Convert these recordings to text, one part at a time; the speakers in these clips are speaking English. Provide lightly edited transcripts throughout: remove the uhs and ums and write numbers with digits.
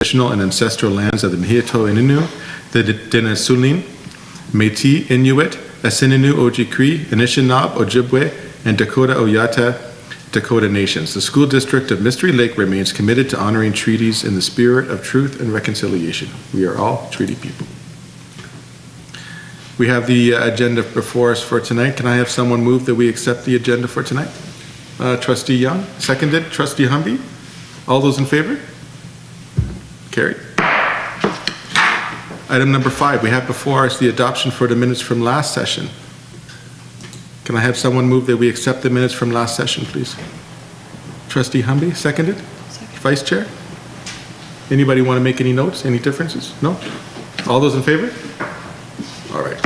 traditional and ancestral lands of the Mi'ito Ininu, the Denisulin, Métis, Inuit, Asininu, Ojibwe, Anishinaabe, Ojibwe, and Dakota Oyata Dakota Nations. The School District of Mystery Lake remains committed to honoring treaties in the spirit of truth and reconciliation. We are all treaty people. We have the agenda before us for tonight. Can I have someone move that we accept the agenda for tonight? Trustee Young, seconded. Trustee Humby. All those in favor? Carried. Item number 5, we have before us the adoption for the minutes from last session. Can I have someone move that we accept the minutes from last session, please? Trustee Humby, seconded. Second. Vice Chair. Anybody want to make any notes? Any differences? No? All those in favor? All right.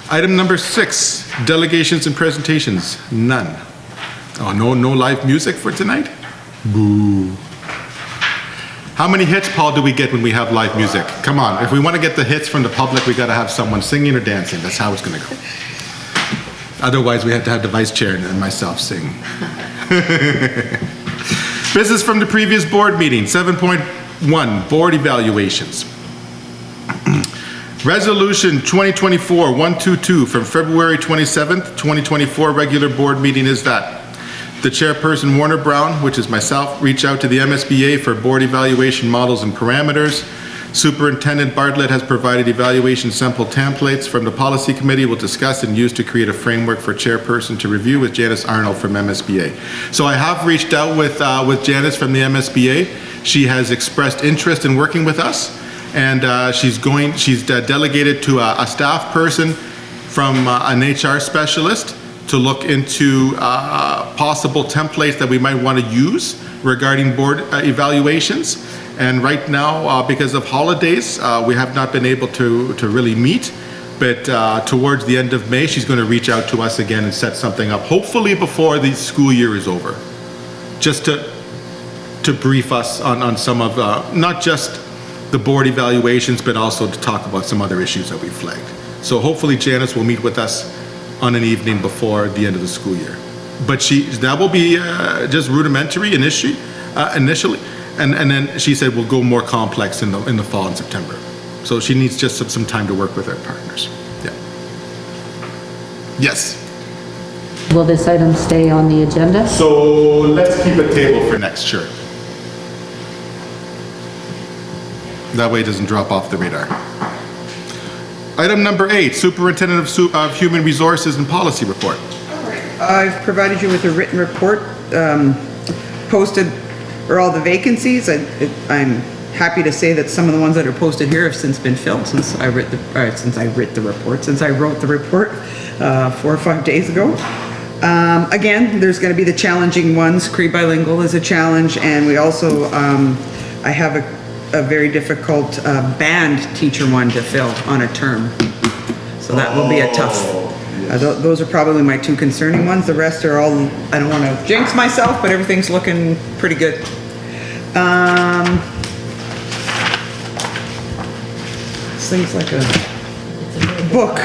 Item number 6, delegations and presentations. None. Oh, no live music for tonight? Boo. How many hits, Paul, do we get when we have live music? Come on, if we want to get the hits from the public, we got to have someone singing or dancing. That's how it's going to go. Otherwise, we have to have the vice chair and myself sing. Business from the previous board meeting, 7.1, board evaluations. Resolution 2024-122 from February 27th, 2024, regular board meeting is that the chairperson, Warner Brown, which is myself, reach out to the MSBA for board evaluation models and parameters. Superintendent Bartlett has provided evaluation sample templates from the policy committee we'll discuss and use to create a framework for chairperson to review with Janice Arnold from MSBA. So I have reached out with Janice from the MSBA. She has expressed interest in working with us, and she's delegated to a staff person from an HR specialist to look into possible templates that we might want to use regarding board evaluations. And right now, because of holidays, we have not been able to really meet, but towards the end of May, she's going to reach out to us again and set something up, hopefully before the school year is over, just to brief us on some of, not just the board evaluations, but also to talk about some other issues that we flagged. So hopefully Janice will meet with us on an evening before the end of the school year. But that will be just rudimentary initially, and then she said we'll go more complex in the fall and September. So she needs just some time to work with our partners. Yeah. Yes. Will this item stay on the agenda? So let's keep a table for next, sure. That way it doesn't drop off the radar. Item number 8, Superintendent of Human Resources and Policy Report. All right. I've provided you with a written report. Posted are all the vacancies. I'm happy to say that some of the ones that are posted here have since been filled since I wrote the report 4 or 5 days ago. Again, there's going to be the challenging ones. Cree bilingual is a challenge, and we also I have a very difficult band teacher one to fill on a term. So that will be a tough. Those are probably my 2 concerning ones. The rest are all, I don't want to jinx myself, but everything's looking pretty good. This thing's like a book.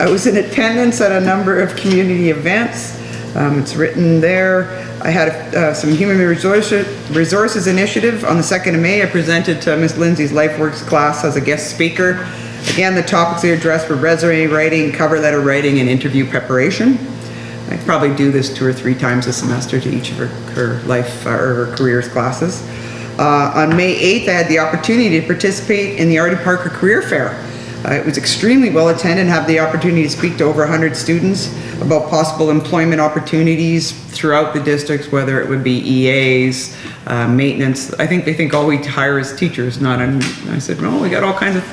I was in attendance at a number of community events. It's written there. I had some human resources initiative on the 2nd of May. I presented to Miss Lindsay's LifeWorks class as a guest speaker. Again, the topics they addressed were resume writing, cover letter writing, and interview preparation. I probably do this 2 or 3 times a semester to each of her life or her careers classes. On May 8th, I had the opportunity to participate in the Artie Parker Career Fair. It was extremely well attended and had the opportunity to speak to over 100 students about possible employment opportunities throughout the districts, whether it would be EAs, maintenance. I think they think all we hire is teachers, not. And I said, no, we got all kinds of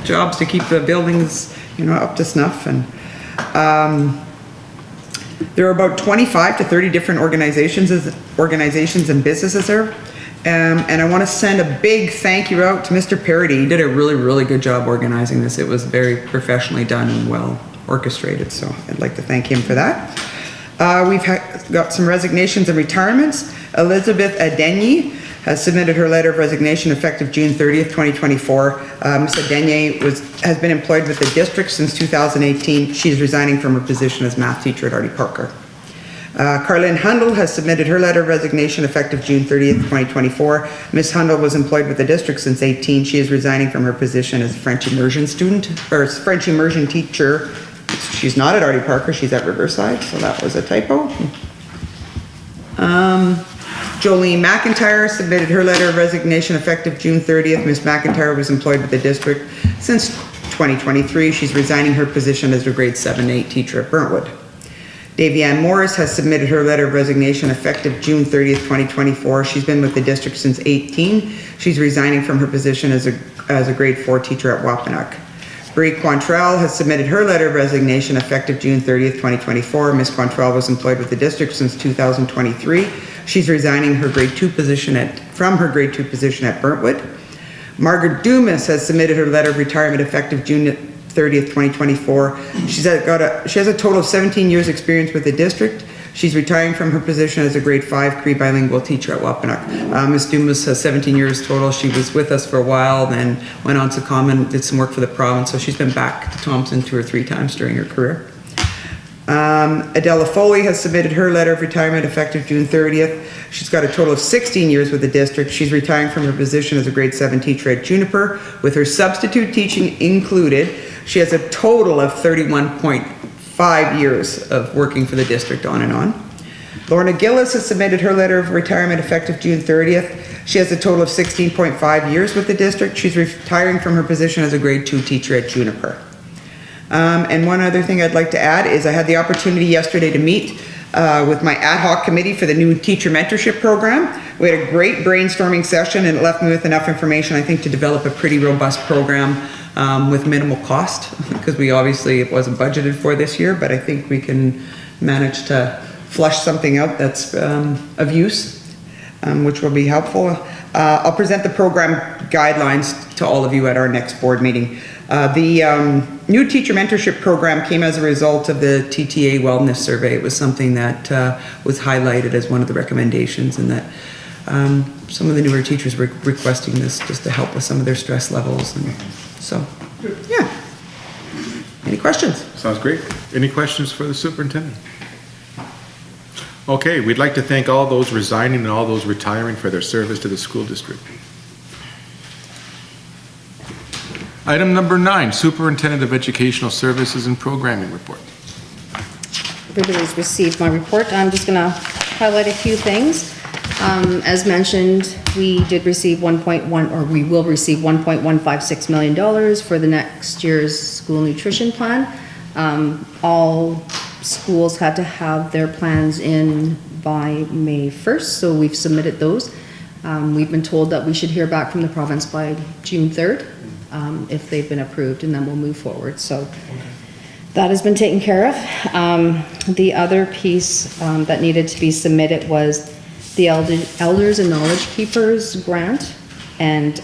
jobs to keep the buildings, up to snuff. And there are about 25 to 30 different organizations and businesses there. And I want to send a big thank you out to Mr. Parody. He did a really, really good job organizing this. It was very professionally done and well orchestrated, so I'd like to thank him for that. We've got some resignations and retirements. Elizabeth Adenyi has submitted her letter of resignation effective June 30th, 2024. Ms. Adenyi has been employed with the district since 2018. She's resigning from her position as math teacher at Artie Parker. Carlin Hundle has submitted her letter of resignation effective June 30th, 2024. Ms. Hundle was employed with the district since 18. She is resigning from her position as a French immersion student, or French immersion teacher. She's not at Artie Parker, she's at Riverside, so that was a typo. Jolene McIntyre submitted her letter of resignation effective June 30th. Ms. McIntyre was employed with the district since 2023. She's resigning her position as a grade 7-8 teacher at Burntwood. Davianne Morris has submitted her letter of resignation effective June 30th, 2024. She's been with the district since 18. She's resigning from her position as a grade 4 teacher at Wapanuck. Brie Quantrell has submitted her letter of resignation effective June 30th, 2024. Ms. Quantrell was employed with the district since 2023. She's resigning her grade 2 position from her grade 2 position at Burntwood. Margaret Dumas has submitted her letter of retirement effective June 30th, 2024. She has a total of 17 years experience with the district. She's retiring from her position as a grade 5 Cree bilingual teacher at Wapanuck. Ms. Dumas has 17 years total. She was with us for a while, then went on to Common, did some work for the province, so she's been back to Thompson 2 or 3 times during her career. Adela Foley has submitted her letter of retirement effective June 30th. She's got a total of 16 years with the district. She's retiring from her position as a grade 7 teacher at Juniper. With her substitute teaching included, she has a total of 31.5 years of working for the district on and on. Lorna Gillis has submitted her letter of retirement effective June 30th. She has a total of 16.5 years with the district. She's retiring from her position as a grade 2 teacher at Juniper. And one other thing I'd like to add is I had the opportunity yesterday to meet with my ad hoc committee for the new teacher mentorship program. We had a great brainstorming session and it left me with enough information, I think, to develop a pretty robust program with minimal cost, because it wasn't budgeted for this year, but I think we can manage to flush something out that's of use, which will be helpful. I'll present the program guidelines to all of you at our next board meeting. The new teacher mentorship program came as a result of the TTA wellness survey. It was something that was highlighted as one of the recommendations, and that some of the newer teachers were requesting this just to help with some of their stress levels. And so, yeah. Any questions? Sounds great. Any questions for the superintendent? Okay, we'd like to thank all those resigning and all those retiring for their service to the school district. Item number 9, Superintendent of Educational Services and Programming Report. Everybody's received my report. I'm just going to highlight a few things. As mentioned, we did receive we will receive $1.156 million for the next year's school nutrition plan. All schools had to have their plans in by May 1st, so we've submitted those. We've been told that we should hear back from the province by June 3rd. If they've been approved, and then we'll move forward. So that has been taken care of. The other piece that needed to be submitted was the Elders and Knowledge Keepers grant, and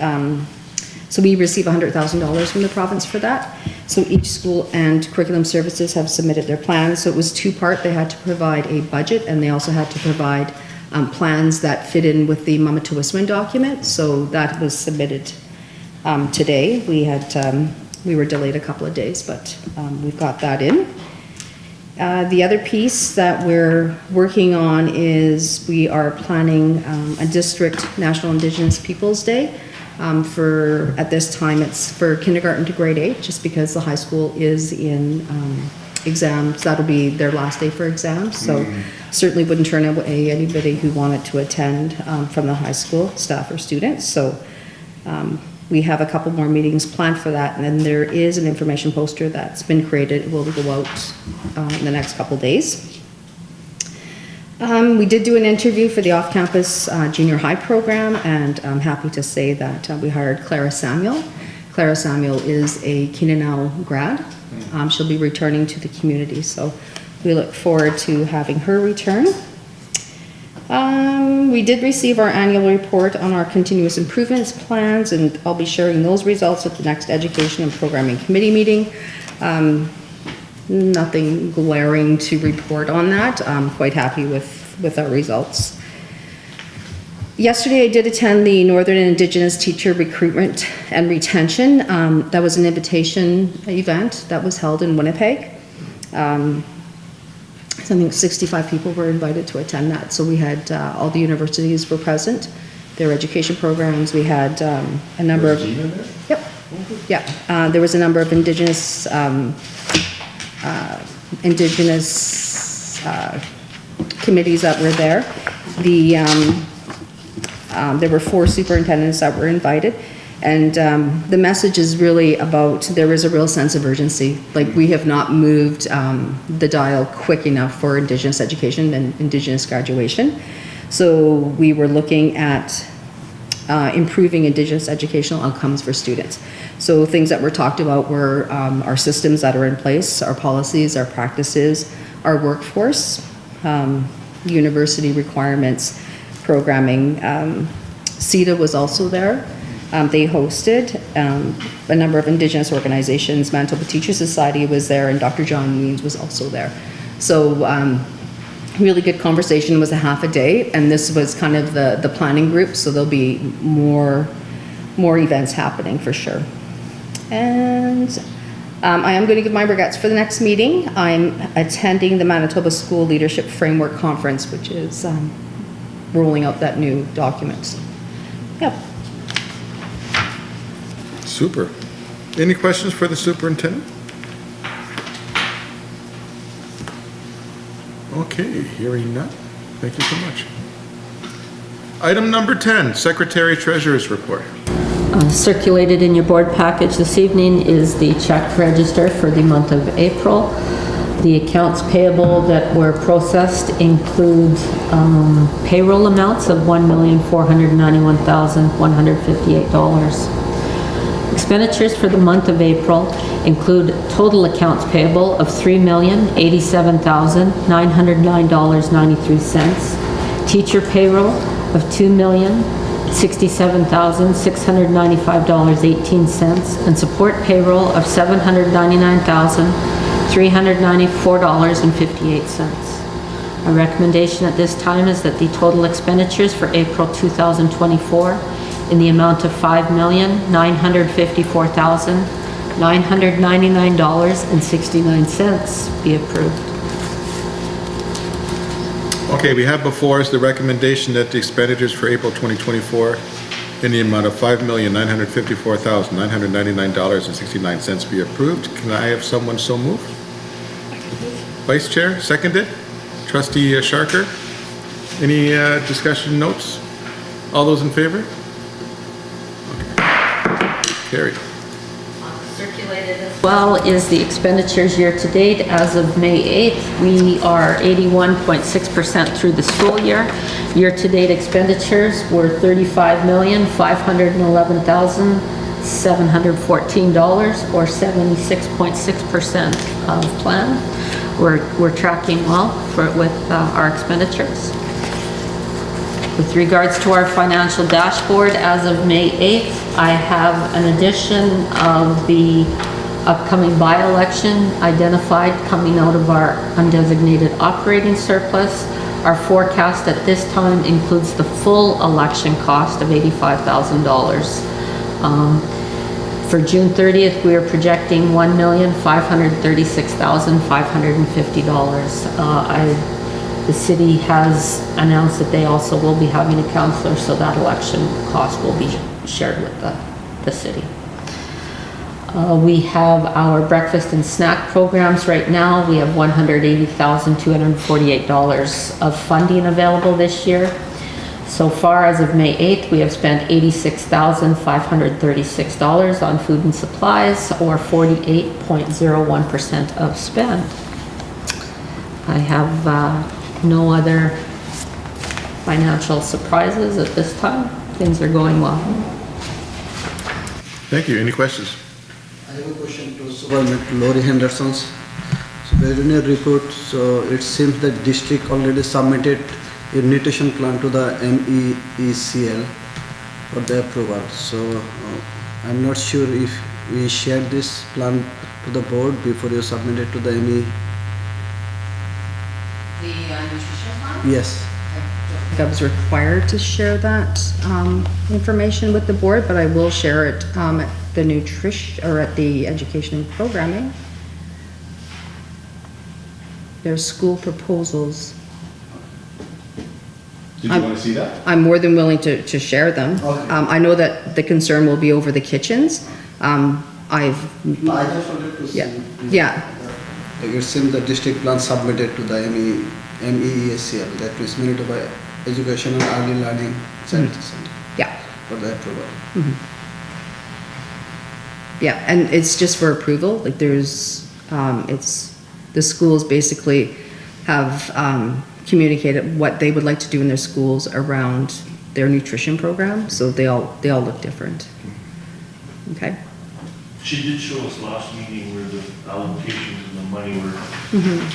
so we receive $100,000 from the province for that. So each school and curriculum services have submitted their plans. So it was two-part. They had to provide a budget, and they also had to provide plans that fit in with the Mamatowiswin document. So that was submitted today. We were delayed a couple of days, but we've got that in. The other piece that we're working on is we are planning a district National Indigenous Peoples Day. At this time, it's for kindergarten to grade 8, just because the high school is in exams. That'll be their last day for exams, so certainly wouldn't turn away anybody who wanted to attend from the high school, staff or students. So we have a couple more meetings planned for that, and then there is an information poster that's been created. It will go out in the next couple days. We did do an interview for the off-campus junior high program, and I'm happy to say that we hired Clara Samuel. Clara Samuel is a Kinanau grad. She'll be returning to the community, so we look forward to having her return. We did receive our annual report on our continuous improvements plans, and I'll be sharing those results at the next Education and Programming Committee meeting. Nothing glaring to report on that. I'm quite happy with our results. Yesterday I did attend the Northern Indigenous Teacher Recruitment and Retention. That was an invitation event that was held in Winnipeg. I think 65 people were invited to attend that. So we had, all the universities were present, their education programs. We had a number of... Yep, yeah. There was a number of indigenous committees that were there. There were 4 superintendents that were invited. And the message is really about, there is a real sense of urgency. Like, we have not moved the dial quick enough for Indigenous education and Indigenous graduation. So we were looking at improving Indigenous educational outcomes for students. So things that were talked about were our systems that are in place, our policies, our practices, our workforce, university requirements, programming. CETA was also there. They hosted a number of Indigenous organizations. Manitoba Teacher Society was there, and Dr. John Means was also there. So really good conversation. It was a half a day, and this was kind of the planning group, so there'll be more events happening for sure. And I am going to give my regrets for the next meeting. I'm attending the Manitoba School Leadership Framework Conference, which is rolling out that new document. So, yep. Super. Any questions for the superintendent? Okay, hearing none. Thank you so much. Item number 10, Secretary Treasurer's Report. Circulated in your board package this evening is the check register for the month of April. The accounts payable that were processed include payroll amounts of $1,491,158. Expenditures for the month of April include total accounts payable of $3,087,909.93, teacher payroll of $2,067,695.18, and support payroll of $799,394.58. Our recommendation at this time is that the total expenditures for April 2024 in the amount of $5,954,999.69 be approved. Okay, we have before us the recommendation that the expenditures for April 2024 in the amount of $5,954,999.69 be approved. Can I have someone so move? Vice Chair, seconded. Trustee Sharker. Any discussion notes? All those in favor? Carried. Circulated as well is the expenditures year-to-date. As of May 8th, we are 81.6% through the school year. Year-to-date expenditures were $35,511,714, or 76.6% of plan. We're tracking well with our expenditures. With regards to our financial dashboard, as of May 8th, I have an addition of the upcoming by-election identified coming out of our undesignated operating surplus. Our forecast at this time includes the full election cost of $85,000. For June 30th, we are projecting $1,536,550. The city has announced that they also will be having a counselor, so that election cost will be shared with the city. We have our breakfast and snack programs right now. We have $180,248 of funding available this year. So far, as of May 8th, we have spent $86,536 on food and supplies, or 48.01% of spend. I have no other financial surprises at this time. Things are going well. Thank you. Any questions? I have a question to Superintendent Lori Henderson. So based on your report, so it seems that district already submitted a nutrition plan to the MEECL for the approval. So I'm not sure if we shared this plan to the board before you submit it to the ME. The nutrition plan? Yes. I was required to share that information with the board, but I will share it at the nutrition, or at the education and programming. there's school proposals. Did you want to see that? I'm more than willing to share them. Okay. I know that the concern will be over the kitchens. No, I just wanted to see. Yeah. Yeah. Like it seems the district plan submitted to the MEESCL, that is Manitoba Education and Early Learning Charity Center, Yeah. for the approval. Yeah, and it's just for approval, like there's, it's, the schools basically have, communicated what they would like to do in their schools around their nutrition program, so they all look different. Okay? She did show us last meeting where the allocations and the money were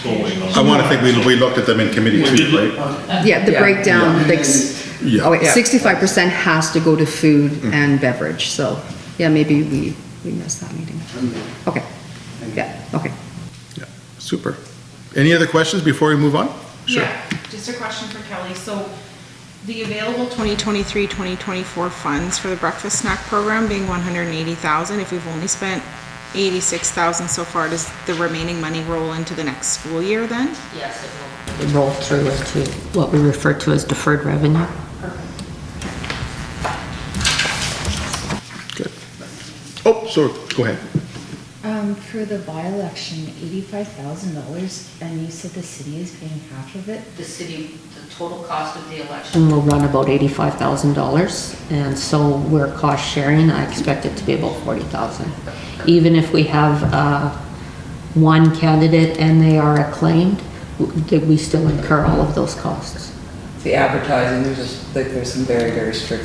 going. I want to think we looked at them in committee too, right? Yeah, the Yeah. breakdown, like, Yeah. oh wait, Yeah. 65% has to go to food and beverage, so, yeah, maybe we missed that meeting. Okay, yeah, okay. Yeah, super. Any other questions before we move on? Sure. Yeah, just a question for Kelly. So the available 2023, 2024 funds for the breakfast snack program being 180,000, if we've only spent 86,000 so far, does the remaining money roll into the next school year then? Yes, it will roll through into what we refer to as deferred revenue. Good. Oh, sorry, go ahead. For the by-election, $85,000, and you said the city is paying half of it? The city, the total cost of the election will run about $85,000, and so we're cost sharing, I expect it to be about $40,000. Even if we have one candidate and they are acclaimed, we still incur all of those costs. The advertising, there's just, like, there's some very, very strict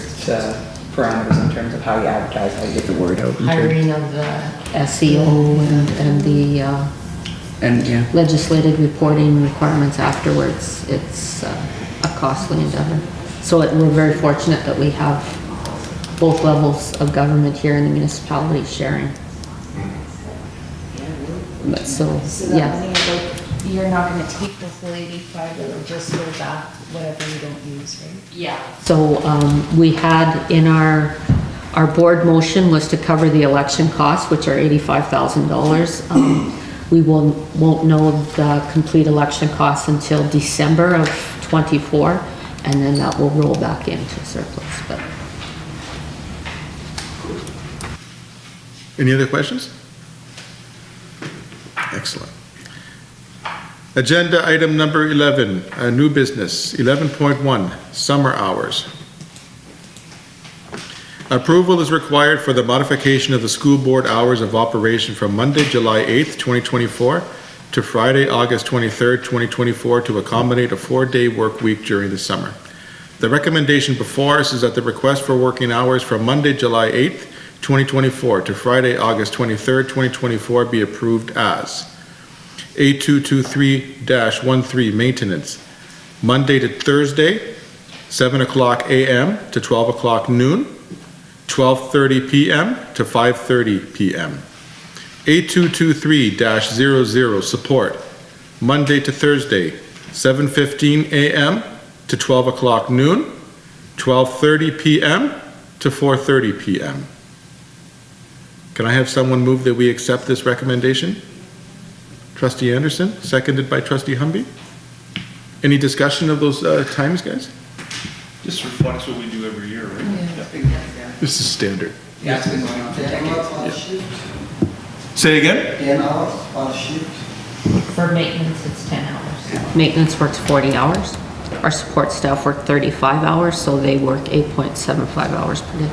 parameters in terms of how you advertise, how you get the word out. Hiring of the SEO and the And, yeah. legislative reporting requirements afterwards, it's a costly endeavor. So we're very fortunate that we have both levels of government here in the municipality sharing. But so, So that yeah. money, like, you're not gonna take the full 85, it'll just go back whatever you don't use, right? Yeah. So, we had in our board motion was to cover the election costs, which are $85,000. We won't know the complete election costs until December of '24, and then that will roll back into surplus, but. Any other questions? Excellent. Agenda item number 11, new business, 11.1, summer hours. Approval is required for the modification of the school board hours of operation from Monday, July 8th, 2024 to Friday, August 23rd, 2024 to accommodate a 4-day work week during the summer. The recommendation before us is that the request for working hours from Monday, July 8th, 2024 to Friday, August 23rd, 2024 be approved as A223-13 maintenance, Monday to Thursday, 7 o'clock a.m. to 12 o'clock noon, 12:30 p.m. to 5:30 p.m. A223-00 support, Monday to Thursday, 7:15 a.m. to 12 o'clock noon, 12:30 p.m. to 4:30 p.m. Can I have someone move that we accept this recommendation? Trustee Anderson, seconded by Trustee Humby. Any discussion of those times, guys? This reflects what we do every year, right? This is standard. Yeah, it's been going on for decades. Per shift, Say again? 10 hours per shift. For maintenance, it's 10 hours. Maintenance works 40 hours. Our support staff work 35 hours, so they work 8.75 hours per day.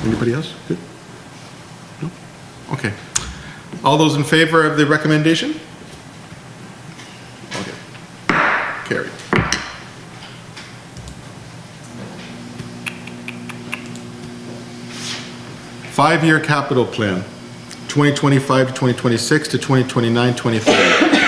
Anybody else? Good? No? Okay. All those in favor of the recommendation? Okay. Carried. Five-year capital plan, 2025 to 2026 to 2029, 2030.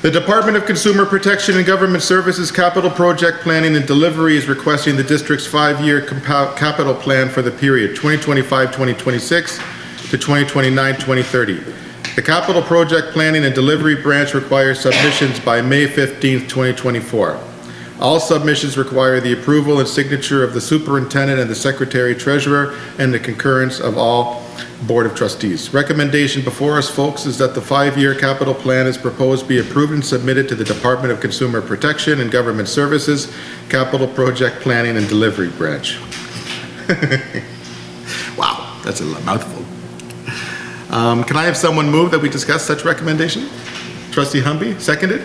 The Department of Consumer Protection and Government Services Capital Project Planning and Delivery is requesting the district's five-year capital plan for the period 2025-2026 to 2029-2030. The Capital Project Planning and Delivery Branch requires submissions by May 15th, 2024. All submissions require the approval and signature of the superintendent and the secretary treasurer and the concurrence of all Board of Trustees. Recommendation before us, folks, is that the 5-year capital plan is proposed be approved and submitted to the Department of Consumer Protection and Government Services, Capital Project Planning and Delivery Branch. Wow, that's a mouthful. Can I have someone move that we discuss such recommendation? Trustee Humby, seconded.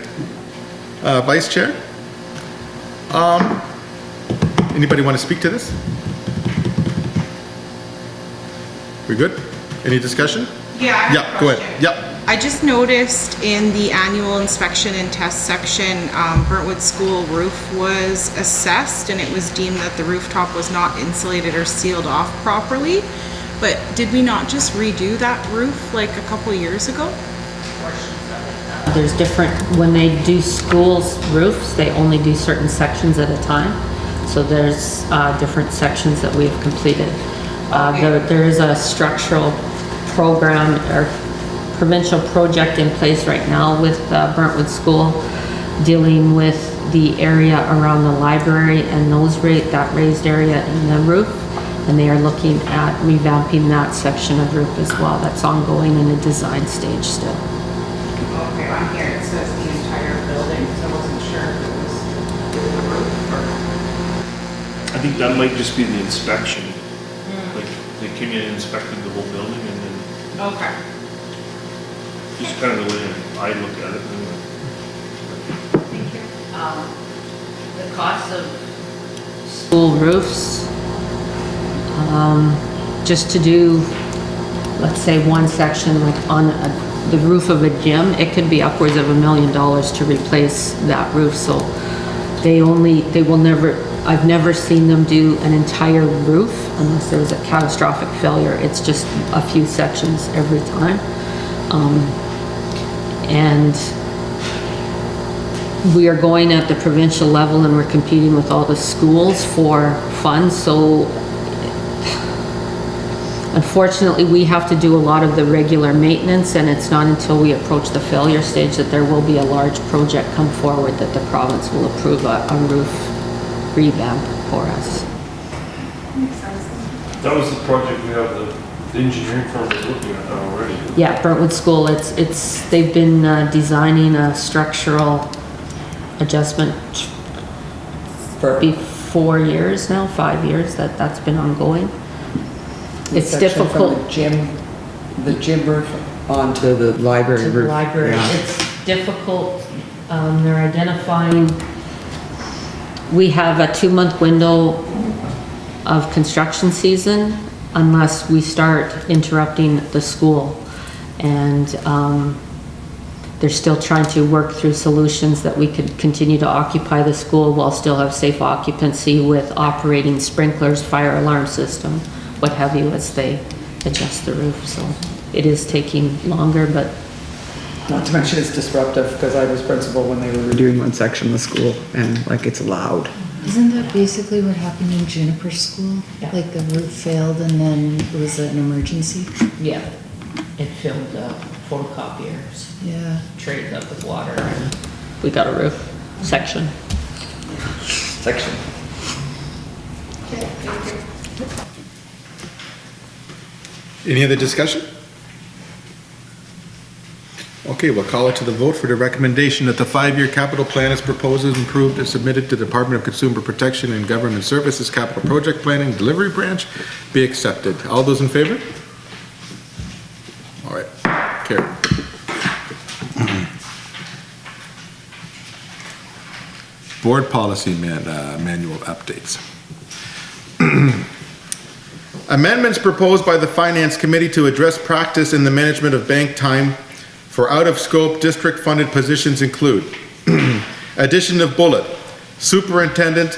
Vice Chair? Anybody want to speak to this? We good? Any discussion? Yeah, I have a Yeah, go question. ahead. Yep. I just noticed in the annual inspection and test section, Burntwood School roof was assessed and it was deemed that the rooftop was not insulated or sealed off properly. But did we not just redo that roof like a couple years ago? There's different, when they do schools roofs, they only do certain sections at a time. So there's different sections that we've completed. There is a structural program or provincial project in place right now with Burntwood School dealing with the area around the library and that raised area in the roof. And they are looking at revamping that section of roof as well. That's ongoing in the design stage still. Okay, on here it says the entire building, so I wasn't sure if it was the roof or. I think that might just be the inspection. Like, they came in and inspected the whole building and then Okay. just kind of the way I look at it. Thank you. The cost of school roofs, just to do, let's say one section, like on the roof of a gym, it could be upwards of $1 million to replace that roof. So I've never seen them do an entire roof unless there was a catastrophic failure. It's just a few sections every time. And we are going at the provincial level and we're competing with all the schools for funds. So unfortunately, we have to do a lot of the regular maintenance, and it's not until we approach the failure stage that there will be a large project come forward that the province will approve a roof revamp for us. That was the project we have the engineering firm is looking at now already. Yeah, Burntwood School, they've been designing a structural adjustment For be 4 years now, 5 years, that's been ongoing. It's section difficult. From the gym roof onto the library To roof. the library. Yeah. It's difficult. They're identifying, we have a 2-month window of construction season unless we start interrupting the school. And they're still trying to work through solutions that we could continue to occupy the school while still have safe occupancy with operating sprinklers, fire alarm system, what have you, as they adjust the roof. So it is taking longer, but Not to mention it's disruptive, because I was principal when they were redoing one section of the school, and like it's loud. Isn't that basically what happened in Juniper School? Yeah. Like the roof failed and then it was an emergency? yeah, it filled photocopiers, Yeah. traded up with water, and we got a roof section. Section. Any other discussion? Okay, we'll call it to the vote for the recommendation that the 5-year capital plan is proposed and approved and submitted to the Department of Consumer Protection and Government Services Capital Project Planning Delivery Branch be accepted. All those in favor? All right, carried. Board policy manual updates. Amendments proposed by the Finance Committee to address practice in the management of bank time for out-of-scope district-funded positions include addition of bullet, superintendent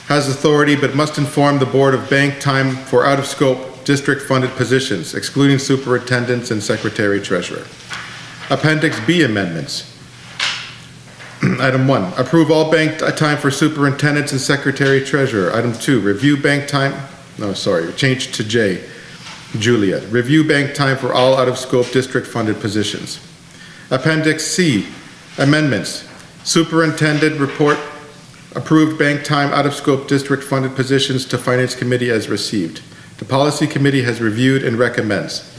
has authority but must inform the board of bank time for out-of-scope district-funded positions, excluding superintendents and secretary-treasurer. Appendix B amendments. Item 1, approve all bank time for superintendents and secretary-treasurer. Item 2, review bank time, change to J. Juliet, review bank time for all out-of-scope district-funded positions. Appendix C, amendments. Superintendent report, approved bank time out-of-scope district-funded positions to Finance Committee as received. The Policy Committee has reviewed and recommends.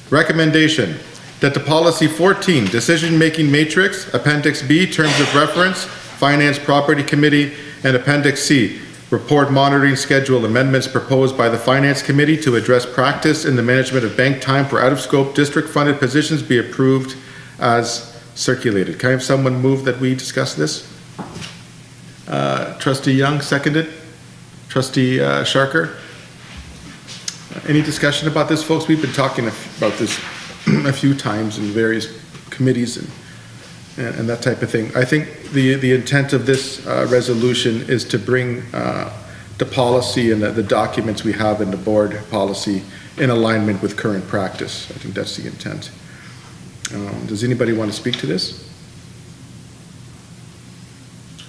Recommendation, that the Policy 14, Decision-Making Matrix, Appendix B, Terms of Reference, Finance Property Committee, and Appendix C, Report Monitoring Schedule amendments proposed by the Finance Committee to address practice in the management of bank time for out-of-scope district-funded positions be approved as circulated. Can I have someone move that we discuss this? Trustee Young, seconded. Trustee Sharker? Any discussion about this, folks? We've been talking about this a few times in various committees and that type of thing. I think the intent of this resolution is to bring the policy and the documents we have in the board policy in alignment with current practice. I think that's the intent. Does anybody want to speak to this?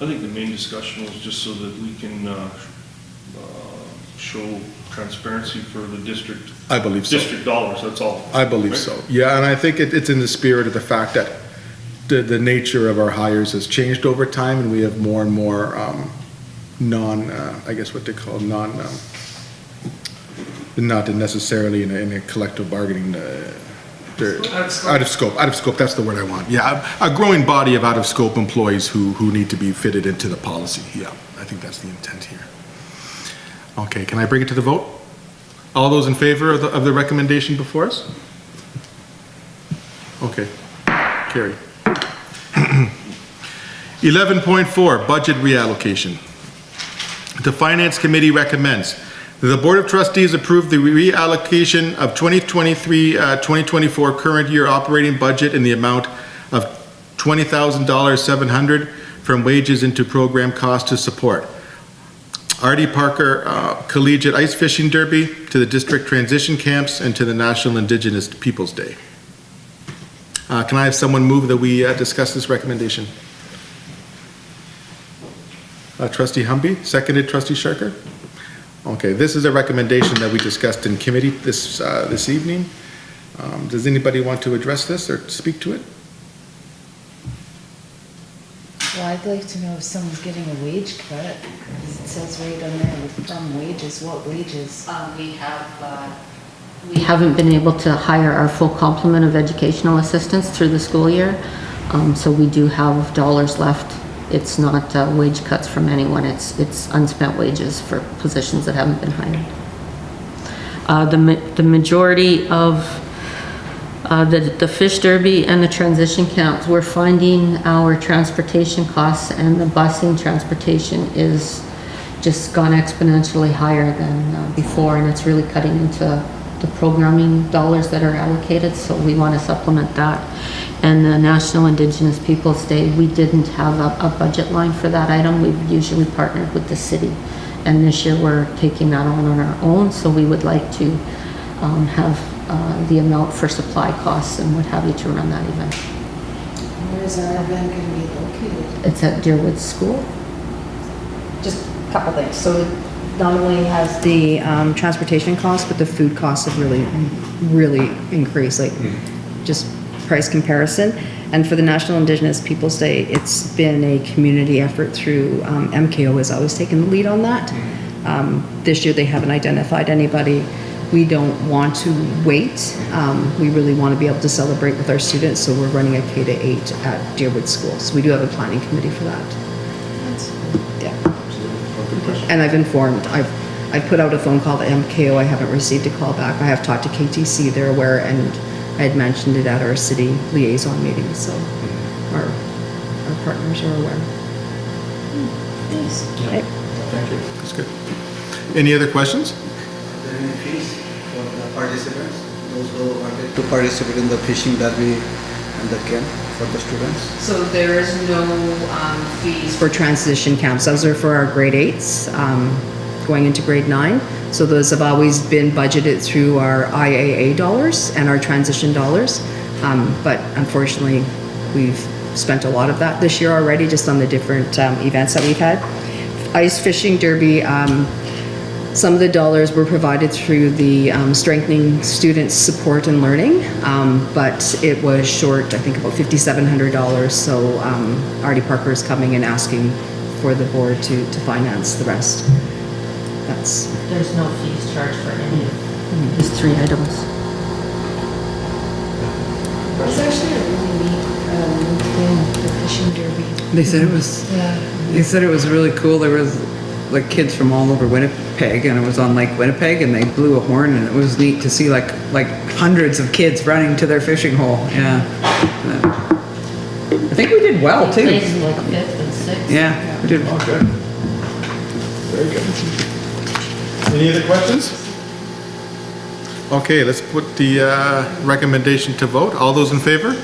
I think the main discussion was just so that we can show transparency for the district. I believe so. District dollars, that's all. I believe so. Yeah, and I think it's in the spirit of the fact that the nature of our hires has changed over time, and we have more and more I guess what they call not necessarily in a collective bargaining. Out of scope, that's the word I want. Yeah, a growing body of out-of-scope employees who need to be fitted into the policy. Yeah, I think that's the intent here. Okay, can I bring it to the vote? All those in favor of the recommendation before us? Okay, carry. 11.4, budget reallocation. The Finance Committee recommends that the Board of Trustees approve the reallocation of 2023-2024 current year operating budget in the amount of $20,700 from wages into program costs to support R.D. Parker Collegiate Ice Fishing Derby, to the district transition camps, and to the National Indigenous Peoples Day. Can I have someone move that we discuss this recommendation? Trustee Humby, seconded. Trustee Sharker? Okay, this is a recommendation that we discussed in committee this evening. Does anybody want to address this or speak to it? Well, I'd like to know if someone's getting a wage cut, because it says right on there, from wages, what wages? We haven't been able to hire our full complement of educational assistants through the school year, so we do have dollars left. It's not wage cuts from anyone, it's unspent wages for positions that haven't been hired. The majority of the fish derby and the transition camps, we're finding our transportation costs and the busing transportation is just gone exponentially higher than before, and it's really cutting into the programming dollars that are allocated, so we want to supplement that. And the National Indigenous Peoples Day, we didn't have a budget line for that item. We've usually partnered with the city, and this year we're taking that on our own, so we would like to have the amount for supply costs and what have you to run that event. Where is our event going to be located? It's at Deerwood School. Just a couple things. So not only has the transportation costs, but the food costs have really increased, like just price comparison. And for the National Indigenous Peoples Day, it's been a community effort through MKO has always taken the lead on that. This year they haven't identified anybody. We don't want to wait. We really want to be able to celebrate with our students, so we're running a K-8 at Deerwood School. So we do have a planning committee for that. Yeah. And I've informed, I've put out a phone call to MKO. I haven't received a call back. I have talked to KTC, they're aware, and I had mentioned it at our city liaison meeting, so our partners are aware. Thanks. Okay. Thank you. That's good. Any other questions? Are there any fees for the participants, those who wanted to participate in the fishing derby and the camp for the students? So there is no fees for transition camps. Those are for our grade 8s going into grade 9. So those have always been budgeted through our IAA dollars and our transition dollars. But unfortunately, we've spent a lot of that this year already just on the different events that we've had. Ice fishing derby, some of the dollars were provided through the strengthening students' support and learning, but it was short, I think about $5,700. So R.D. Parker is coming and asking for the board to finance the rest. That's, There's no fees charged for any of these 3 items. It was actually a really neat, thing, the fishing derby. They said it was, Yeah. they said it was really cool. There was like kids from all over Winnipeg, and it was on Lake Winnipeg, and they blew a horn, and it was neat to see like hundreds of kids running to their fishing hole. Yeah. I think we did well too. Places like 5th and 6th. Yeah, we did. Okay. Very good. Any other questions? Okay, let's put the recommendation to vote. All those in favor?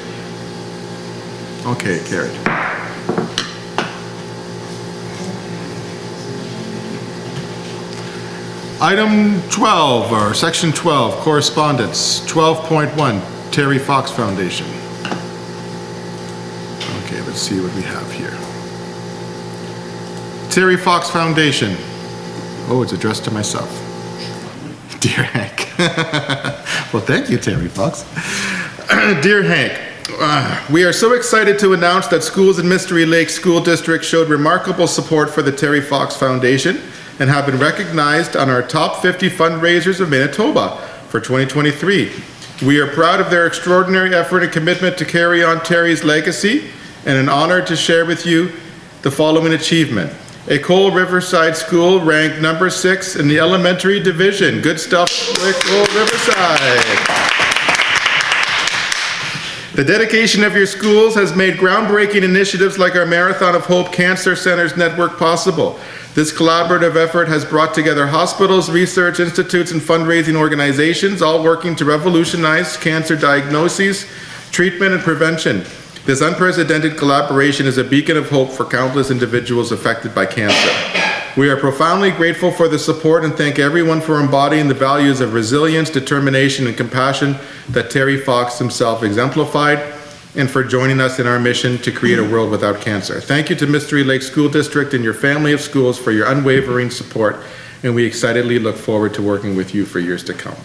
Okay, carried. Item 12, or Section 12, Correspondence, 12.1, Terry Fox Foundation. Okay, let's see what we have here. Terry Fox Foundation. Oh, it's addressed to myself. Dear Hank. Well, thank you, Terry Fox. Dear Hank, we are so excited to announce that schools in Mystery Lake School District showed remarkable support for the Terry Fox Foundation and have been recognized on our top 50 fundraisers of Manitoba for 2023. We are proud of their extraordinary effort and commitment to carry on Terry's legacy, and an honor to share with you the following achievement. École Riverside School ranked number 6 in the elementary division. Good stuff, École Riverside. The dedication of your schools has made groundbreaking initiatives like our Marathon of Hope Cancer Centers network possible. This collaborative effort has brought together hospitals, research institutes, and fundraising organizations, all working to revolutionize cancer diagnoses, treatment, and prevention. This unprecedented collaboration is a beacon of hope for countless individuals affected by cancer. We are profoundly grateful for the support and thank everyone for embodying the values of resilience, determination, and compassion that Terry Fox himself exemplified, and for joining us in our mission to create a world without cancer. Thank you to Mystery Lake School District and your family of schools for your unwavering support, and we excitedly look forward to working with you for years to come.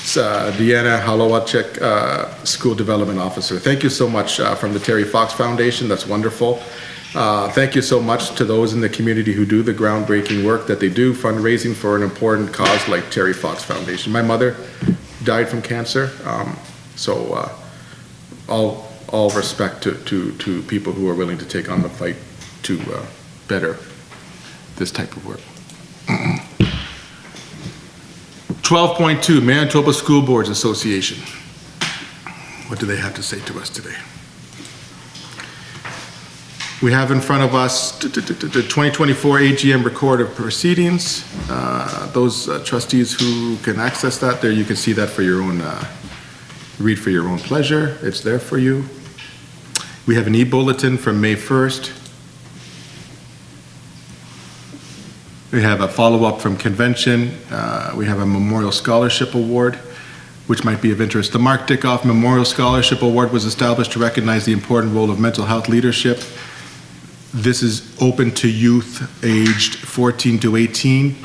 Deanna Halowacek, School Development Officer. Thank you so much from the Terry Fox Foundation. That's wonderful. Thank you so much to those in the community who do the groundbreaking work that they do, fundraising for an important cause like Terry Fox Foundation. My mother died from cancer, so all respect to people who are willing to take on the fight to better this type of work. 12.2, Manitoba School Boards Association. What do they have to say to us today? We have in front of us the 2024 AGM record of proceedings. Those trustees who can access that, there you can see that for your own, read for your own pleasure. It's there for you. We have an e-bulletin from May 1st. We have a follow-up from convention. We have a Memorial Scholarship Award, which might be of interest. The Mark Dickoff Memorial Scholarship Award was established to recognize the important role of mental health leadership. This is open to youth aged 14 to 18.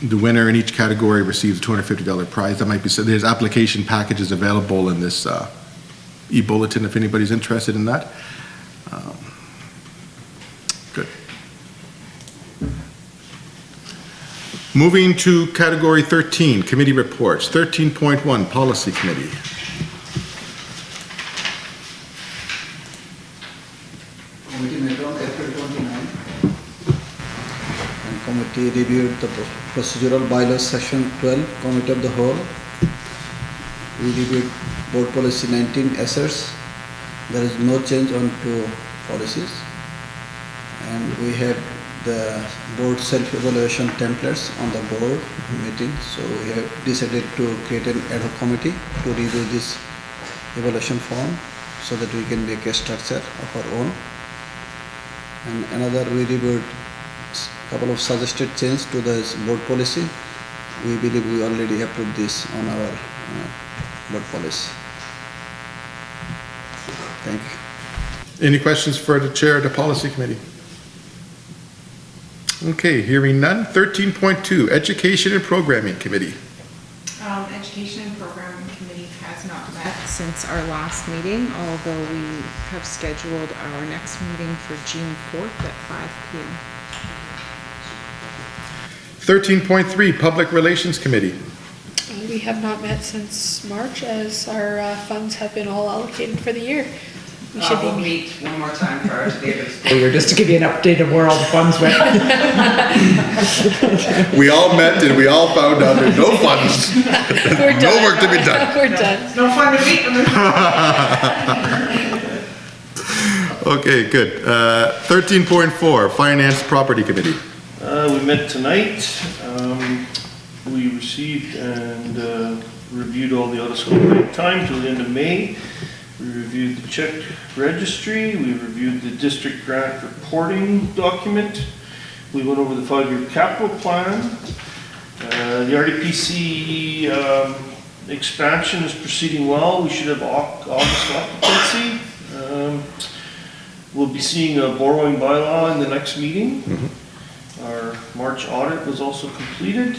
The winner in each category receives a $250 prize. That might be, so there's application packages available in this e-bulletin if anybody's interested in that. Good. Moving to category 13, committee reports. 13.1, policy committee. Committee met on April 29, and committee reviewed the procedural bylaws section 12, committee of the whole. We reviewed board policy 19 assets. There is no change on 2 policies. And we have the board self-evaluation templates on the board meeting. So we have decided to create an ad hoc committee to review this evaluation form so that we can make a structure of our own. And another, we reviewed a couple of suggested changes to this board policy. We believe we already approved this on our board policy. Thank you. Any questions for the chair of the policy committee? Okay, hearing none. 13.2, education and programming committee. Education and Programming Committee has not met since our last meeting, although we have scheduled our next meeting for June 4th at 5 p.m. 13.3, Public Relations Committee. We have not met since March as our funds have been all allocated for the year. We should We'll be, meet one more time prior to the end of the school year, just to give you an update of where all the funds went. We all met and we all found out there's no funds. we're done. No work to be done. We're done. No fun to meet them. Okay, good. 13.4, Finance Property Committee. We met tonight. We received and reviewed all the out-of-school break time till the end of May. We reviewed the check registry. We reviewed the district grant reporting document. We went over the 5-year capital plan. The RDPC expansion is proceeding well. We should have August occupancy. We'll be seeing a borrowing bylaw in the next meeting. Our March audit was also completed.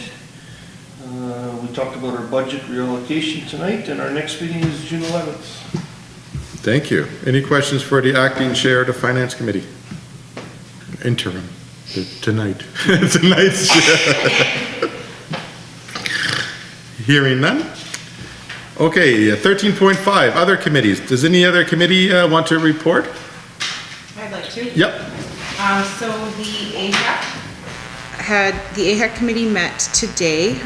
We talked about our budget reallocation tonight, and our next meeting is June 11th. Thank you. Any questions for the acting chair of the Finance Committee? Interim, tonight. Tonight's chair. Hearing none? Okay, 13.5, other committees. Does any other committee want to report? I'd like to. Yep. So the AHEC committee met today.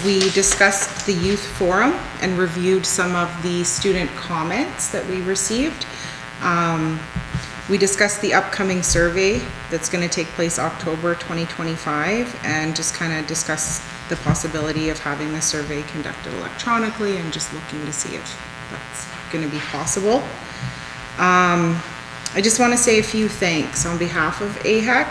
We discussed the youth forum and reviewed some of the student comments that we received. We discussed the upcoming survey that's going to take place October 2025 and just kind of discussed the possibility of having the survey conducted electronically and just looking to see if that's going to be possible. I just want to say a few thanks on behalf of AHEC.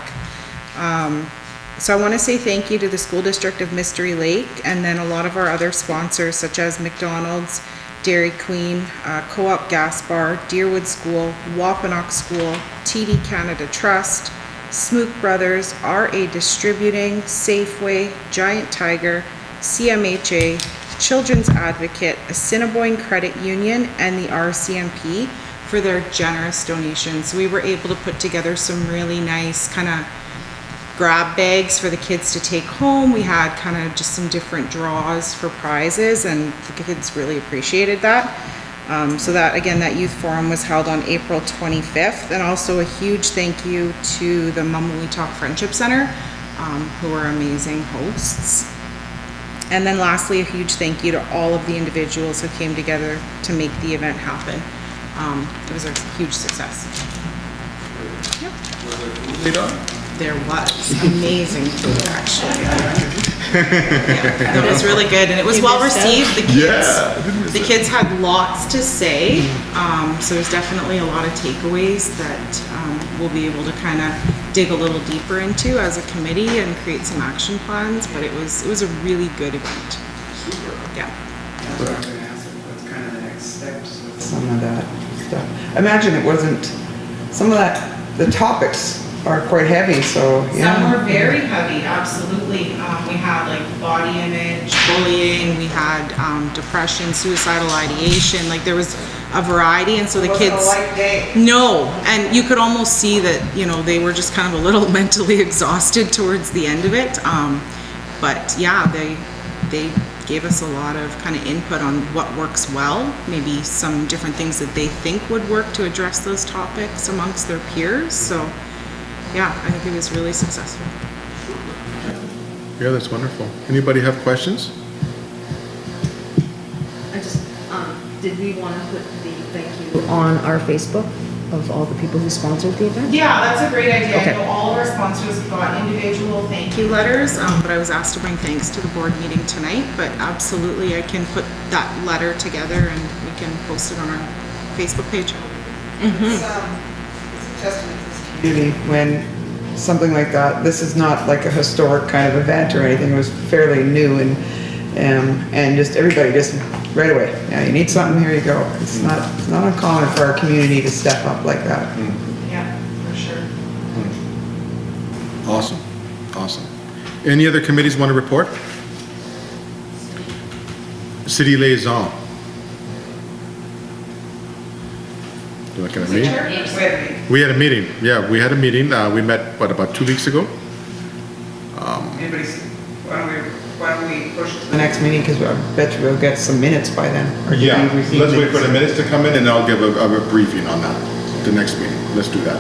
So I want to say thank you to the School District of Mystery Lake and then a lot of our other sponsors such as McDonald's, Dairy Queen, Co-op Gas Bar, Deerwood School, Wampanoag School, TD Canada Trust, Smook Brothers, RA Distributing, Safeway, Giant Tiger, CMHA, Children's Advocate, Assiniboine Credit Union, and the RCMP for their generous donations. We were able to put together some really nice kind of grab bags for the kids to take home. We had kind of just some different draws for prizes and the kids really appreciated that. So that, again, that youth forum was held on April 25th. And also a huge thank you to the Mumwee Friendship Center, who are amazing hosts. And then lastly, a huge thank you to all of the individuals who came together to make the event happen. It was a huge success. There was amazing food, actually. Yeah, it was really good, and it was well received. The kids had lots to say, so there's definitely a lot of takeaways that we'll be able to kind of dig a little deeper into as a committee and create some action plans. But it was a really good event. Yeah. That's what I was gonna ask, what's kind of the next steps with some of that stuff. I imagine it wasn't, some of that, the topics are quite heavy, so, yeah. Some were very heavy, absolutely. We had like body image, bullying, we had depression, suicidal ideation, like there was a variety, and so the kids. Wasn't a light day. No, and you could almost see that, you know, they were just kind of a little mentally exhausted towards the end of it. But yeah, they gave us a lot of kind of input on what works well, maybe some different things that they think would work to address those topics amongst their peers. So yeah, I think it was really successful. Yeah, that's wonderful. Anybody have questions? I just, did we want to put the thank you on our Facebook of all the people who sponsored the event? Yeah, that's a great idea. Okay. I know all of our sponsors got individual thank you letters, but I was asked to bring thanks to the board meeting tonight, but absolutely I can put that letter together and we can post it on our Facebook page. It's a testament to this community when something like that, this is not like a historic kind of event or anything, it was fairly new and just everybody just right away, yeah, you need something, here you go. It's not uncommon for our community to step up like that. Yeah, for sure. Awesome, awesome. Any other committees want to report? City liaison. You looking at me? We had a meeting, yeah, we had a meeting. We met, what, about 2 weeks ago? Anybody Why don't we push it to the next meeting, because I bet you we'll get some minutes by then. Or did Yeah, we receive let's wait for the minutes? minutes to come in and I'll give a briefing on that, the next meeting. Let's do that.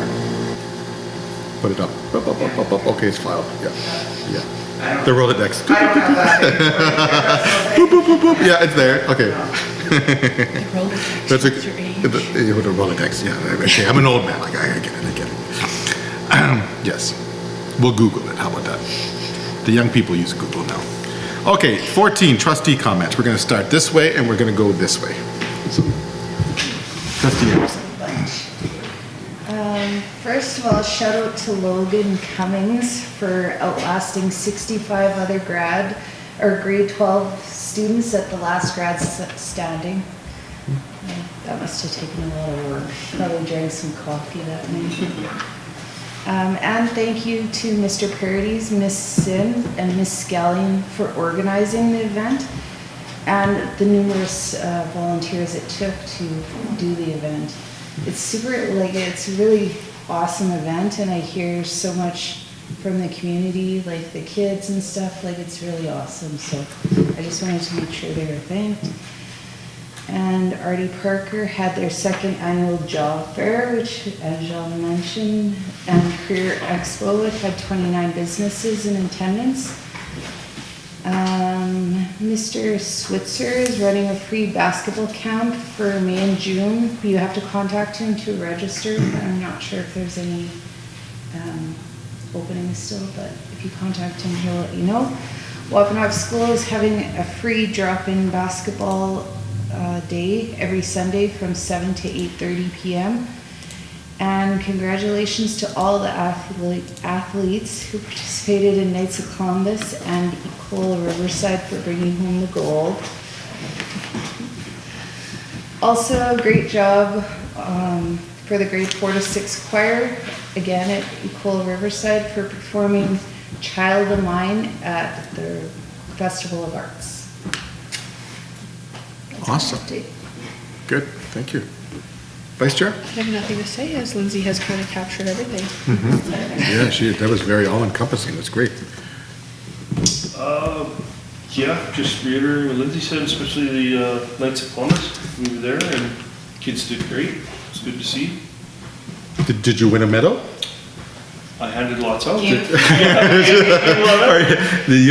Put it up. Okay, it's filed, yeah, yeah. The Rolodex. I don't have that. Boop, boop, boop, boop. Yeah, it's there, okay. That's a, the Rolodex, yeah, okay, I'm an old man, like, I get it. Yes, we'll Google it, how about that? The young people use Google now. Okay, 14, trustee comments. We're gonna start this way and we're gonna go this way. So, Trustee Anderson. First of all, shout out to Logan Cummings for outlasting 65 other grade 12 students at the last grad standing. That must have taken a lot of work. Probably drank some coffee that night. And thank you to Mr. Purdy's, Miss Sim, and Miss Scallion for organizing the event and the numerous volunteers it took to do the event. It's it's a really awesome event, and I hear so much from the community, like the kids and stuff, like it's really awesome. So I just wanted to make sure they were thanked. And Artie Parker had their second annual job fair, which, as Jean mentioned, and Career Expo, which had 29 businesses in attendance. Mr. Switzer is running a free basketball camp for May and June. You have to contact him to register. I'm not sure if there's any openings still, but if you contact him, he'll let you know. Wampanoag School is having a free drop-in basketball day every Sunday from 7 to 8:30 p.m. And congratulations to all the athletes who participated in Knights of Columbus and Equal Riverside for bringing home the gold. Also, great job for the grade 4 to 6 choir, again at Equal Riverside, for performing Child of Mine at the Festival of Arts. Awesome. Good, thank you. Vice Chair? I have nothing to say, as Lindsay has kind of captured everything. Yeah, that was very all-encompassing, that's great. Yeah, just reiterating what Lindsay said, especially the Knights of Columbus. We were there and kids did great. It's good to see. Did you win a medal? I handed lots out. You're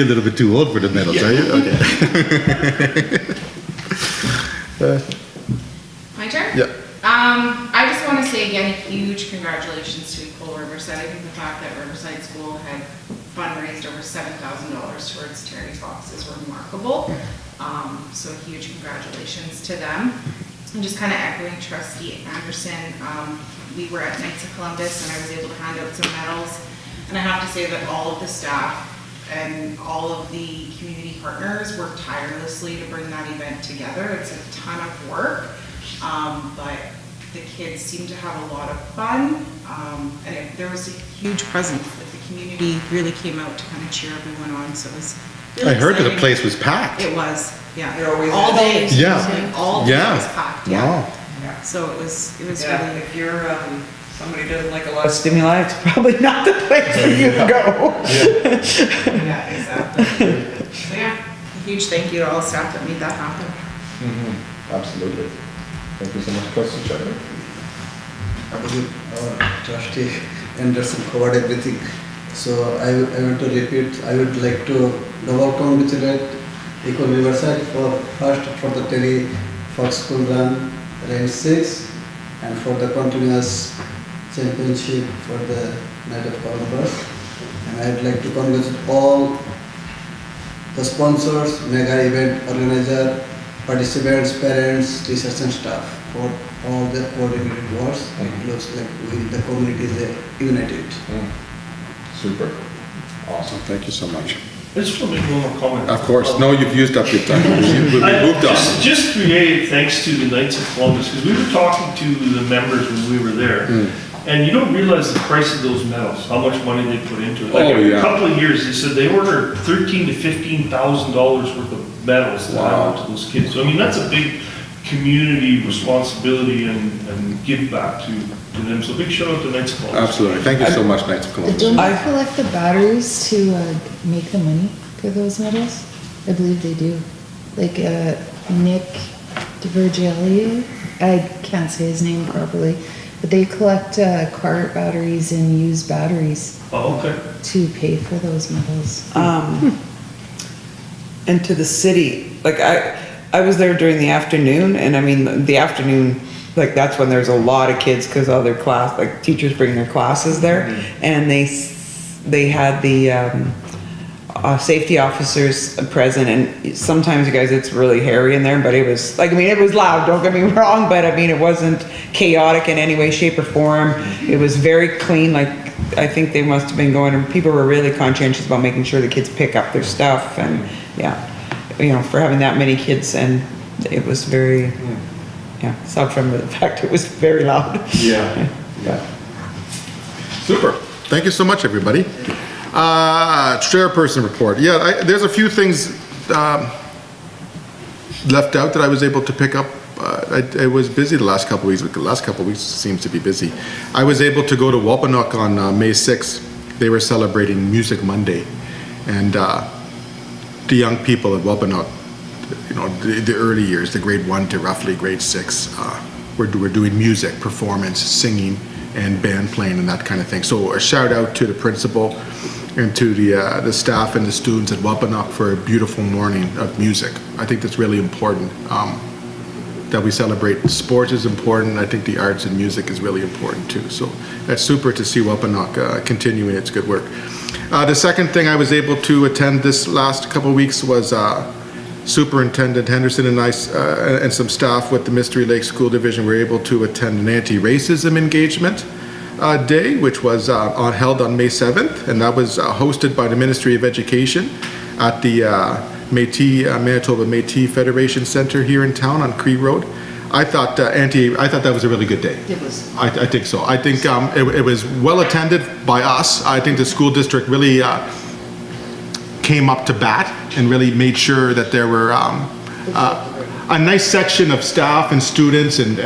a little bit too old for the medals, are you? Okay. My turn? Yeah. I just want to say again, a huge congratulations to Equal Riverside. I think the fact that Riverside School had fundraised over $7,000 towards Terry Fox is remarkable. So huge congratulations to them. And just kind of echoing Trustee Anderson, we were at Knights of Columbus and I was able to hand out some medals. And I have to say that all of the staff and all of the community partners worked tirelessly to bring that event together. It's a ton of work. But the kids seemed to have a lot of fun, and there was a huge presence. Like the community really came out to kind of cheer everyone on, so it was really I heard that the exciting. place was packed. It was, yeah. They're always- All day. Yeah. All day Yeah. was packed, yeah. Wow. So it was Yeah, really, if you're, somebody doesn't like a lot of stimuli, it's probably not the place for you to go. yeah, exactly. So yeah, a huge thank you to all staff that made that happen. Absolutely. Thank you so much, Trustee Chairman. Trustee Anderson covered everything. So I want to repeat, I would like to congratulate Equal Riverside for the Terry Fox School run rank 6 and for the continuous championship for the Night of Columbus. And I would like to congratulate all the sponsors, mega event organizer, participants, parents, teachers and staff for all the coordinated works. It looks like the community is united. Super. Awesome, thank you so much. I just want to make one more comment. Of course, no, you've used up your time. We moved on. Just created thanks to the Knights of Columbus, because we were talking to the members when we were there, and you don't realize the price of those medals, how much money they put into it. Like Oh, yeah. a couple of years, they said they ordered $13,000 to $15,000 worth of medals to hand out to those kids. So I mean, that's a big community responsibility and give back to them. So big shout out to Knights of Columbus. Absolutely, thank you so much, Knights of Columbus. Don't you collect the batteries to make the money? for those medals? I believe they do. Like, Nick DiVergilio, I can't say his name properly, but they collect, car batteries and used batteries Oh, okay. to pay for those medals. And to the city, like I was there during the afternoon, and I mean, the afternoon, like that's when there's a lot of kids, cause all their class, like teachers bring their classes there, and they had the, safety officers present, and sometimes, you guys, it's really hairy in there, but it was, like, I mean, it was loud, don't get me wrong, but I mean, it wasn't chaotic in any way, shape, or form. It was very clean, like, I think they must have been going, and people were really conscientious about making sure the kids pick up their stuff, and, yeah, you know, for having that many kids, and it was very, yeah, aside from the fact it was very loud. Yeah. Yeah. Super. Thank you so much, everybody. Chairperson report. Yeah, there's a few things left out that I was able to pick up. I was busy the last couple of weeks, but the last couple of weeks seems to be busy. I was able to go to Wampanoag on May 6th. They were celebrating Music Monday. And the young people at Wampanoag, you know, the early years, the grade 1 to roughly grade 6, were doing music, performance, singing, and band playing and that kind of thing. So a shout out to the principal and to the staff and the students at Wampanoag for a beautiful morning of music. I think that's really important, that we celebrate. Sports is important. I think the arts and music is really important too. So that's super to see Wampanoag continuing its good work. The second thing I was able to attend this last couple of weeks was Superintendent Henderson and I and some staff with the Mystery Lake School Division were able to attend an anti-racism engagement day, which was held on May 7th, and that was hosted by the Ministry of Education at the Manitoba Métis Federation Center here in town on Cree Road. I thought that was a really good day. It was. I think so. I think it was well attended by us. I think the school district really came up to bat and really made sure that there were a nice section of staff and students, and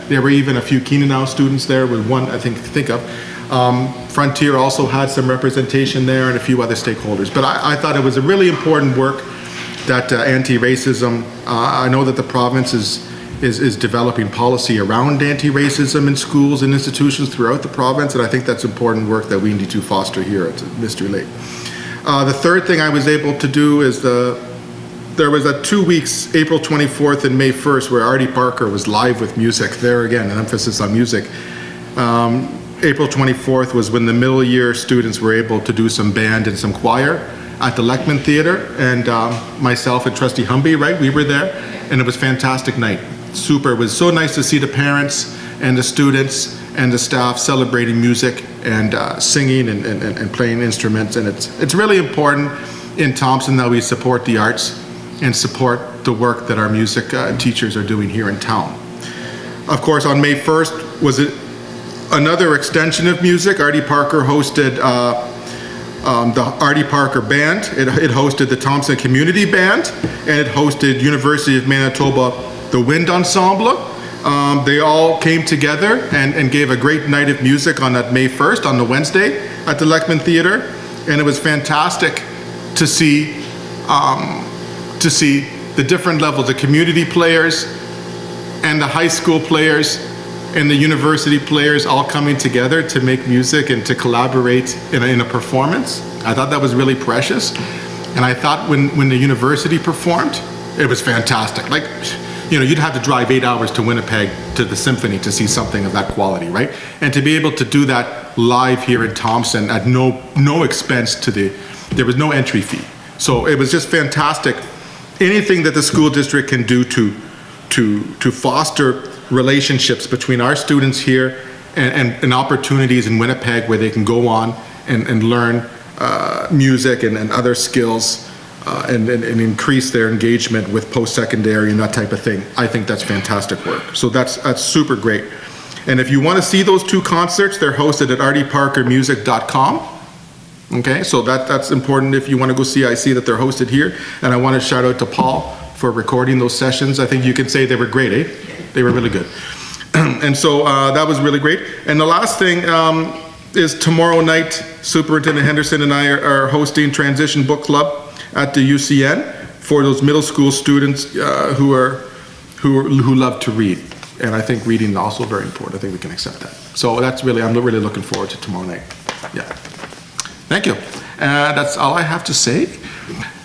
there were even a few Keenanow students there, with one I think of. Frontier also had some representation there, and a few other stakeholders. But I thought it was a really important work, that anti-racism. I know that the province is developing policy around anti-racism in schools and institutions throughout the province, and I think that's important work that we need to foster here at Mystery Lake. The third thing I was able to do is there was a 2 weeks, April 24th and May 1st, where Artie Parker was live with music. There again, an emphasis on music. April 24th was when the middle year students were able to do some band and some choir at the Lechman Theater, and myself and Trustee Humby, right, we were there, and it was a fantastic night. Super. It was so nice to see the parents and the students and the staff celebrating music and singing and playing instruments, and it's really important in Thompson that we support the arts and support the work that our music teachers are doing here in town. Of course, on May 1st was another extension of music. Artie Parker hosted the Artie Parker Band. It hosted the Thompson Community Band, and it hosted University of Manitoba, the Wind Ensemble. They all came together and gave a great night of music on that May 1st, on the Wednesday, at the Lechman Theater, and it was fantastic to see the different levels, the community players and the high school players and the university players all coming together to make music and to collaborate in a performance. I thought that was really precious, and I thought when the university performed, it was fantastic. Like, you know, you'd have to drive 8 hours to Winnipeg to the symphony to see something of that quality, right? And to be able to do that live here in Thompson at no expense to there was no entry fee. So it was just fantastic. Anything that the school district can do to foster relationships between our students here and opportunities in Winnipeg where they can go on and learn music and other skills and increase their engagement with post-secondary and that type of thing. I think that's fantastic work. So that's super great. And if you want to see those two concerts, they're hosted at artieparkermusic.com. Okay, so that's important if you want to go see. I see that they're hosted here, and I want to shout out to Paul for recording those sessions. I think you can say they were great, They were really good. And so that was really great. And the last thing is tomorrow night, Superintendent Henderson and I are hosting Transition Book Club at the UCN for those middle school students who love to read. And I think reading is also very important. I think we can accept that. So I'm really looking forward to tomorrow night. Yeah. Thank you. That's all I have to say.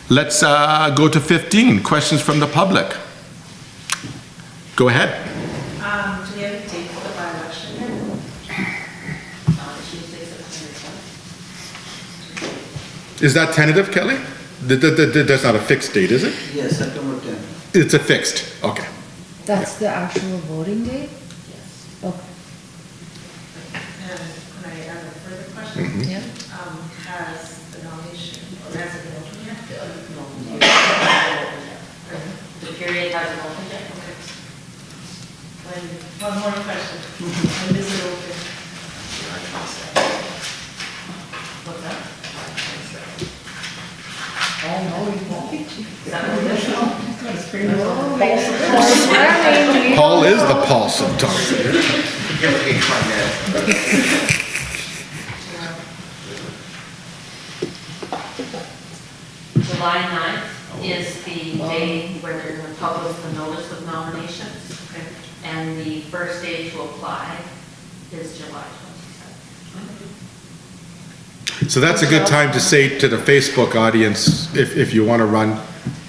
Let's go to 15, questions from the public. Go ahead. Do we have a date for the by-election yet? Tuesday, September 10th. Is that tentative, Kelly? That's not a fixed date, is it? Yes, September 10th. It's a fixed, okay. That's the actual voting date? Yes. Okay. And can I add a further question? Yeah. Has the nomination, or has it been open yet? No. The period hasn't opened yet? Okay. One more question. When is it open? What's that? Oh, no, we won't be. Is that additional? Paul is the pulse of Thompson. July 9th is the day where they're going to publish the notice of nominations. And the first day to apply is July 27th. So that's a good time to say to the Facebook audience, if you want to run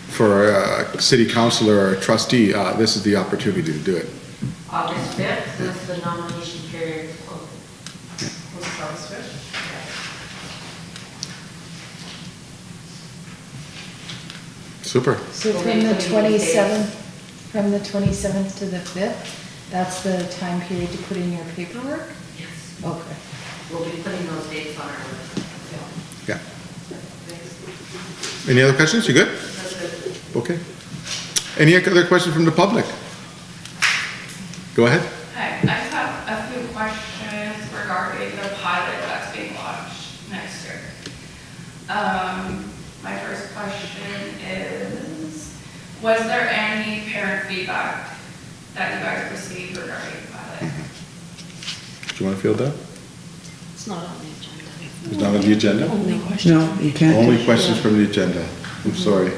for a city councilor or a trustee, this is the opportunity to do it. August 5th is the nomination period open. What's August 5th? Super. So from the 27th, from the 27th to the 5th, that's the time period to put in your paperwork? Yes. Okay. We'll be putting those dates on our list. Yeah. Any other questions? You good? That's good. Okay. Any other questions from the public? Go ahead. Hi, I just have a few questions regarding the pilot that's being launched next year. My first question is, was there any parent feedback that you guys received regarding the pilot? Do you want to field that? It's not on the agenda. It's not on the agenda? Only question. No, you can't. Only questions from the agenda. I'm sorry.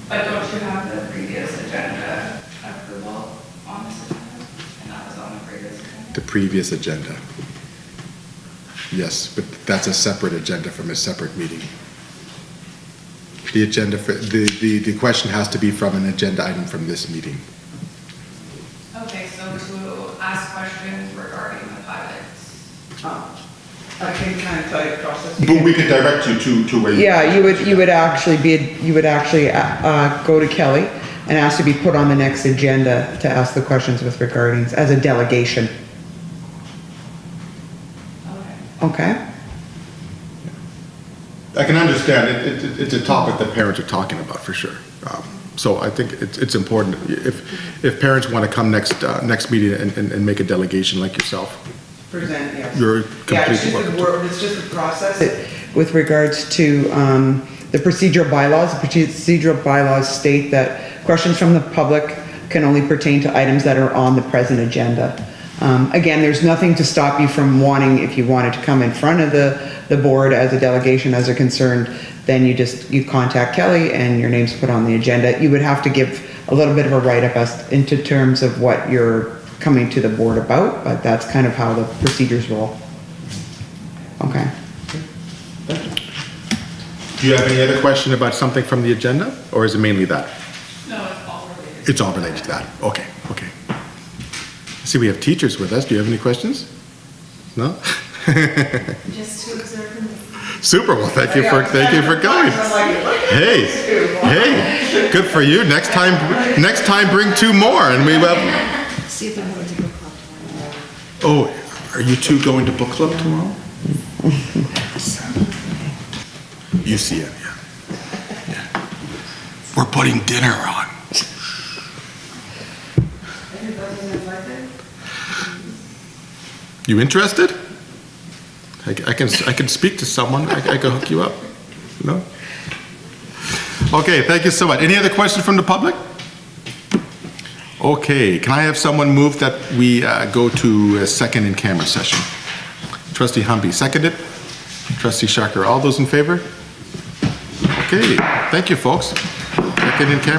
But don't you have the previous agenda approval on this agenda? And that was on the previous agenda? The previous agenda. Yes, but that's a separate agenda from a separate meeting. The agenda for, the question has to be from an agenda item from this meeting. Okay, so to ask questions regarding the pilots. I can kind of tell you the process. But we could direct you to where you. Yeah, you would actually go to Kelly and ask to be put on the next agenda to ask the questions with regarding, as a delegation. Okay. Okay? I can understand, it's a topic that parents are talking about, for sure. So I think it's important, if parents want to come next meeting and make a delegation like yourself, Present, yes. you're Yeah, completely welcome to. it's just a process. With regards to the procedural bylaws, the procedural bylaws state that questions from the public can only pertain to items that are on the present agenda. Again, there's nothing to stop you from wanting, if you wanted to come in front of the board as a delegation as a concerned, then you contact Kelly and your name's put on the agenda. You would have to give a little bit of a write-up as into terms of what you're coming to the board about, but that's kind of how the procedures roll. Okay. Do you have any other question about something from the agenda, or is it mainly that? No, it's all related. It's all related to that, okay. I see we have teachers with us, do you have any questions? No? Just to observe and Super, well, thank you for coming. Hey, good for you, next time bring 2 more, and we have. See if I'm going to book club Oh, tomorrow. are you two going to book club tomorrow? UCN, yeah. We're putting dinner on. You interested? I can speak to someone, I can hook you up, no? Okay, thank you so much. Any other questions from the public? Okay, can I have someone move that we go to a second in-camera session? Trustee Humby, seconded. Trustee Schacher, all those in favor? Okay, thank you, folks. Check in camera.